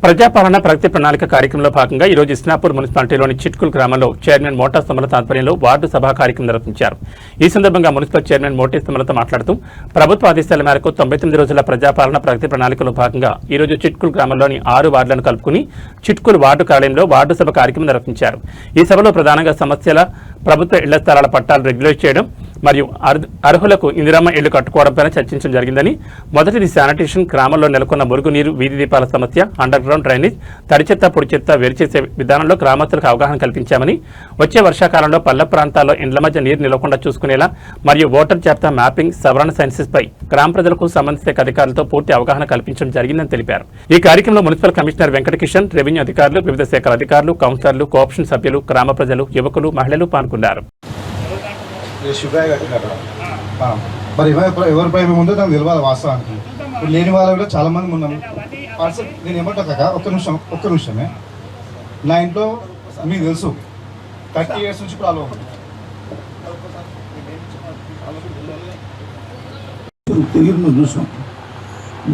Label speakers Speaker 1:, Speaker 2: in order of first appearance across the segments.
Speaker 1: ప్రజాపాలన ప్రగతి ప్రణాళిక కార్యక్రమంలో భాగంగా ఈరోజు ఇస్నాపూర్ మున్సిపాలిటీలోని చిట్కుల్ గ్రామంలో చైర్మన్ మోటా సమలత ఆధ్వర్యంలో వార్డు సభా కార్యక్రమం నిర్వహించారు. ఈ సందర్భంగా మున్సిపల్ చైర్మన్ మోటీ సమలత మాట్లాడుతూ ప్రభుత్వ ఆదేశాల మేరకు 99 రోజుల ప్రజాపాలన ప్రగతి ప్రణాళికలో భాగంగా ఈరోజు చిట్కుల్ గ్రామంలోని 6 వార్డులను కలుపుకుని చిట్కుల్ వార్డు కార్యాలయంలో వార్డు సభ కార్యక్రమం నిర్వహించారు. ఈ సభలో ప్రధానంగా సమస్యల ప్రభుత్వ ఇళ్ల స్థలాల పట్టాలు రెగ్యులేట్ చేయడం మరియు అర్హులకు ఇందిరమ్మ ఇళ్లు కట్టుకోవడంపై చర్చించడం జరిగిందని, మొదటిది శానిటేషన్, గ్రామంలో నెలకొన్న మురుగునీరు, వీధి దీపాల సమస్య, అండర్ గ్రౌండ్ డ్రైనేజ్, తడి చెత్త, పొడి చెత్త వేరు చేసే విధానంలో గ్రామస్తులకు అవగాహన కల్పించామని, వచ్చే వర్షాకాలంలో పల్లె ప్రాంతాల్లో ఇండ్ల మధ్య నీరు నిలవకుండా చూసుకునేలా మరియు ఓటర్ జాబితా మ్యాపింగ్, సవరణ సైన్సెస్పై గ్రామ ప్రజలకు సంబంధిత అధికారులతో పూర్తి అవగాహన కల్పించడం జరిగిందని తెలిపారు. ఈ కార్యక్రమంలో మున్సిపల్ కమిషనర్ వెంకటకిషన్, రెవెన్యూ అధికారులు, వివిధ శాఖల అధికారులు, కౌన్సిలర్లు, కోఆప్షన్ సభ్యులు, గ్రామ ప్రజలు, యువకులు, మహిళలు పాల్గొన్నారు.
Speaker 2: మరి ఎవరిపై ముందు నాకు తెలియాలి వాస్తవానికి. లేని వాళ్ళు కూడా చాలా మంది ఉన్నాను. నేను ఏమంటా కాక ఒక్క నిమిషమే. నా ఇంట్లో మీకు తెలుసు 30 years నుంచి ప్రాబ్లం ఉంది.
Speaker 3: తిరిగి చూసాం.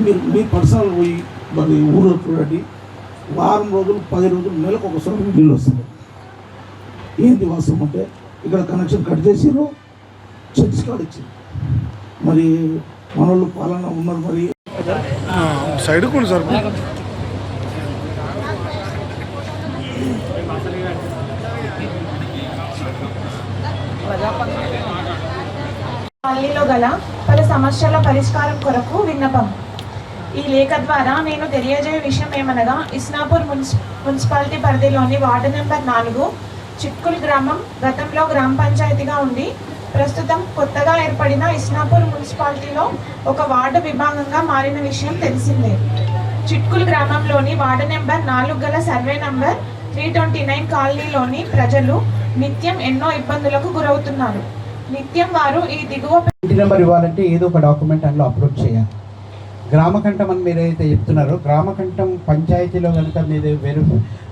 Speaker 3: మీరు మీ పర్సనల్ పోయి మరి ఊళ్ళో చూడండి, వారం రోజులు 10 రోజులు నెలకు ఒకసారి నీళ్ళు వస్తుంది. ఏంటి వాస్తవం అంటే ఇక్కడ కనెక్షన్ కట్ చేసిరు, చర్చ్ కార్డు ఇచ్చింది. మరి మనోళ్ళు పాలన ఉన్నారు. మరి
Speaker 2: సైడ్ కూడా సార్
Speaker 4: పల్లిలో గల పలు సమస్యల పరిష్కారం కొరకు విన్నపం. ఈ లేఖ ద్వారా నేను తెలియజేయ విషయం ఏమనగా, ఇస్నాపూర్ మున్సిపాలిటీ పరిధిలోని వార్డు నెంబర్ 4 చిట్కుల్ గ్రామం గతంలో గ్రామ పంచాయతీగా ఉండి ప్రస్తుతం కొత్తగా ఏర్పడిన ఇస్నాపూర్ మున్సిపాలిటీలో ఒక వార్డు విభాగంగా మారిన విషయం తెలిసిందే. చిట్కుల్ గ్రామంలోని వార్డు నెంబర్ 4 గల సర్వే నంబర్ 329 కాలనీలోని ప్రజలు నిత్యం ఎన్నో ఇబ్బందులకు గురవుతున్నారు. నిత్యం వారు ఈ దిగువ
Speaker 5: ఇంటి నెంబర్ ఇవ్వాలంటే ఏదో ఒక డాక్యుమెంట్ అందులో అప్లోడ్ చేయాలి. గ్రామకంఠం అని మీరు ఏదైతే చెప్తున్నారో, గ్రామకంఠం పంచాయతీలో కనుక మీరు వేరు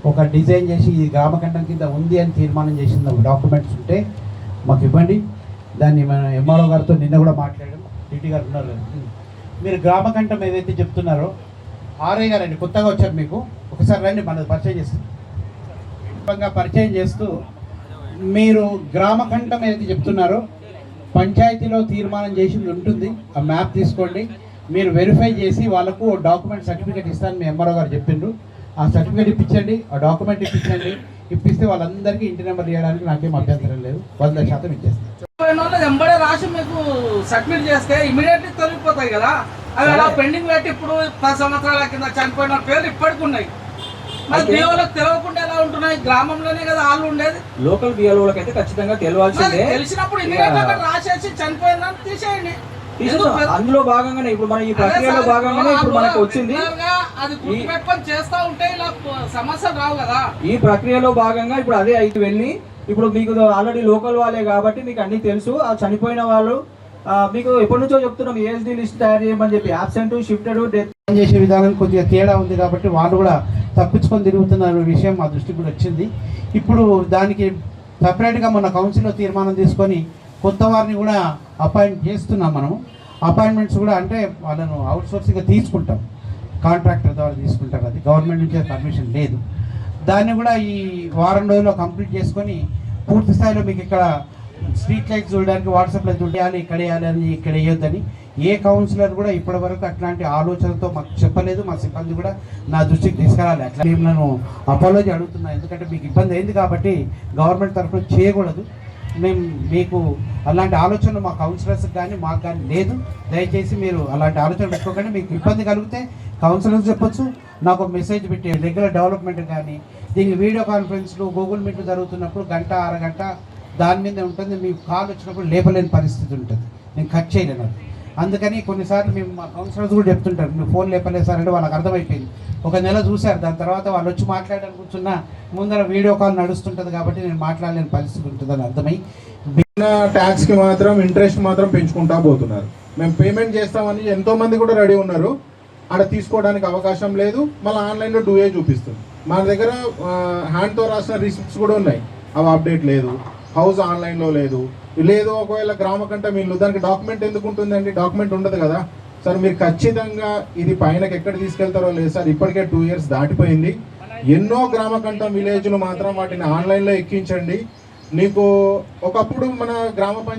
Speaker 5: ఒక డిజైన్ చేసి ఈ గ్రామకంఠం కింద ఉంది అని తీర్మానం చేసిన డాక్యుమెంట్స్ ఉంటే మాకు ఇవ్వండి. దాన్ని మన ఎంఆర్ఓ గారితో నిన్న కూడా మాట్లాడాం, డిటి గారు ఉన్నారు. మీరు గ్రామకంఠం ఏదైతే చెప్తున్నారో, ఆర్ఐ గారు అండి కొత్తగా వచ్చారు, మీకు ఒకసారి రండి, మనది పరిచయం చేస్తాం. పరిచయం చేస్తూ మీరు గ్రామకంఠం ఏదైతే చెప్తున్నారో పంచాయతీలో తీర్మానం చేసింది ఉంటుంది, ఆ మ్యాప్ తీసుకోండి, మీరు వెరిఫై చేసి వాళ్ళకు డాక్యుమెంట్ సర్టిఫికేట్ ఇస్తాను మీ ఎంఆర్ఓ గారు చెప్పిండ్రు. ఆ సర్టిఫికేట్ ఇప్పించండి, ఆ డాక్యుమెంట్ ఇప్పించండి. ఇప్పిస్తే వాళ్ళందరికీ ఇంటి నెంబర్ ఇవ్వడానికి నాకేం అభ్యంతరం లేదు. 100% ఇచ్చేస్తాను.
Speaker 6: ఎంబడే రాసి మీకు సబ్మిట్ చేస్తే ఇమీడియట్లీ తొలగిపోతాయి కదా. అవి అలా పెండింగ్ పెట్టి ఇప్పుడు 10 సంవత్సరాల కింద చనిపోయిన పేర్లు ఇప్పటికి ఉన్నాయి. మరి బిఎల్ఓలకు తెలియకుండా ఎలా ఉంటున్నాయి? గ్రామంలోనే కదా వాళ్ళు ఉండేది.
Speaker 7: లోకల్ బిఎల్ఓలకు అయితే ఖచ్చితంగా తెలియాల్సిందే.
Speaker 6: తెలిసినప్పుడు ఇమీడియట్గా రాసేసి చనిపోయిందని తీసేయండి.
Speaker 7: అందులో భాగంగానే ఇప్పుడు మన ఈ ప్రక్రియలో భాగంగానే ఇప్పుడు మనకు వచ్చింది.
Speaker 6: అది గుర్తుపెట్టుకొని చేస్తా ఉంటే ఇలా సమస్యలు రావు కదా.
Speaker 7: ఈ ప్రక్రియలో భాగంగా ఇప్పుడు అదే అయితే వెళ్ళి ఇప్పుడు మీకు ఆల్రెడీ లోకల్ వాళ్ళే కాబట్టి మీకు అన్ని తెలుసు. ఆ చనిపోయిన వాళ్ళు మీకు ఎప్పటి నుంచో చెప్తున్నాం ఏఎస్డి లిస్ట్ తయారు చేయమని చెప్పి, యాబ్సెంట్, షిఫ్టెడ్, డెత్
Speaker 5: చేసే విధానం కొద్దిగా తేడా ఉంది కాబట్టి వాళ్ళు కూడా తప్పించుకొని తిరుగుతున్న విషయం మా దృష్టికి కూడా వచ్చింది. ఇప్పుడు దానికి సపరేట్గా మన కౌన్సిల్లో తీర్మానం తీసుకొని కొత్త వారిని కూడా అపాయింట్ చేస్తున్నాం. మనం అపాయింట్మెంట్స్ కూడా అంటే వాళ్ళను అవుట్సోర్సింగ్గా తీసుకుంటాం, కాంట్రాక్టర్ ద్వారా తీసుకుంటారు. అది గవర్నమెంట్ నుంచి పర్మిషన్ లేదు. దాన్ని కూడా ఈ వారం రోజుల్లో కంప్లీట్ చేసుకొని పూర్తి స్థాయిలో మీకు ఇక్కడ స్ట్రీట్ లైట్స్ చూడడానికి వాట్సాప్లో చూడాలి, ఇక్కడ వేయాలని, ఇక్కడ వేయొద్దని ఏ కౌన్సిలర్ కూడా ఇప్పటివరకు అట్లాంటి ఆలోచనతో మాకు చెప్పలేదు. మా సిబ్బంది కూడా నా దృష్టికి తీసుకురాలి. అట్లా మేము నేను అపాలజీ అడుగుతున్నాను, ఎందుకంటే మీకు ఇబ్బంది అయింది కాబట్టి గవర్నమెంట్ తరఫున చేయకూడదు. మేము మీకు అలాంటి ఆలోచనలు మా కౌన్సిలర్స్కి కానీ మాకు కానీ లేదు. దయచేసి మీరు అలాంటి ఆలోచన పెట్టుకోకండి. మీకు ఇబ్బంది కలిగితే కౌన్సిలర్స్ చెప్పొచ్చు, నాకు మెసేజ్ పెట్టి రెగ్యులర్ డెవలప్మెంట్ కానీ దీనికి వీడియో కాన్ఫరెన్స్లు, గూగుల్ మీట్లు జరుగుతున్నప్పుడు 1 అరగంట దాని మీద ఉంటుంది. మీకు కాల్ వచ్చినప్పుడు లేపలేని పరిస్థితి ఉంటుంది, నేను కట్ చేయలేను. అందుకని కొన్నిసార్లు మేము మా కౌన్సిలర్స్ కూడా చెప్తుంటారు, మీరు ఫోన్ లేపలేదు సార్ అంటే వాళ్ళకి అర్థమైపోయింది. 1 నెల చూశారు, దాని తర్వాత వాళ్ళు వచ్చి మాట్లాడడానికి కూర్చున్న ముందర వీడియో కాల్ నడుస్తుంటుంది కాబట్టి నేను మాట్లాడలేని పరిస్థితి ఉంటుందని అర్థమై
Speaker 2: ట్యాక్స్కి మాత్రం ఇంట్రెస్ట్ మాత్రం పెంచుకుంటా పోతున్నారు. మేము పేమెంట్ చేస్తామని ఎంతోమంది కూడా రెడీ ఉన్నారు, ఆడ తీసుకోవడానికి అవకాశం లేదు. మళ్ళీ ఆన్లైన్లో డూఏ చూపిస్తుంది. మన దగ్గర హ్యాండ్తో రాసిన రిసిప్ట్స్ కూడా ఉన్నాయి, అవి అప్డేట్ లేదు. హౌస్ ఆన్లైన్లో లేదు. ఒకవేళ గ్రామకంఠం ఇల్లు, దానికి డాక్యుమెంట్ ఎందుకు ఉంటుందండి? డాక్యుమెంట్ ఉండదు కదా. సార్ మీరు ఖచ్చితంగా ఇది పైనకి ఎక్కడ తీసుకెళ్తారో లేదు సార్, ఇప్పటికే 2 years దాటిపోయింది. ఎన్నో గ్రామకంఠం విలేజ్లు మాత్రం వాటిని ఆన్లైన్లో ఎక్కించండి. నీకు ఒకప్పుడు మన గ్రామ పంచాయతీ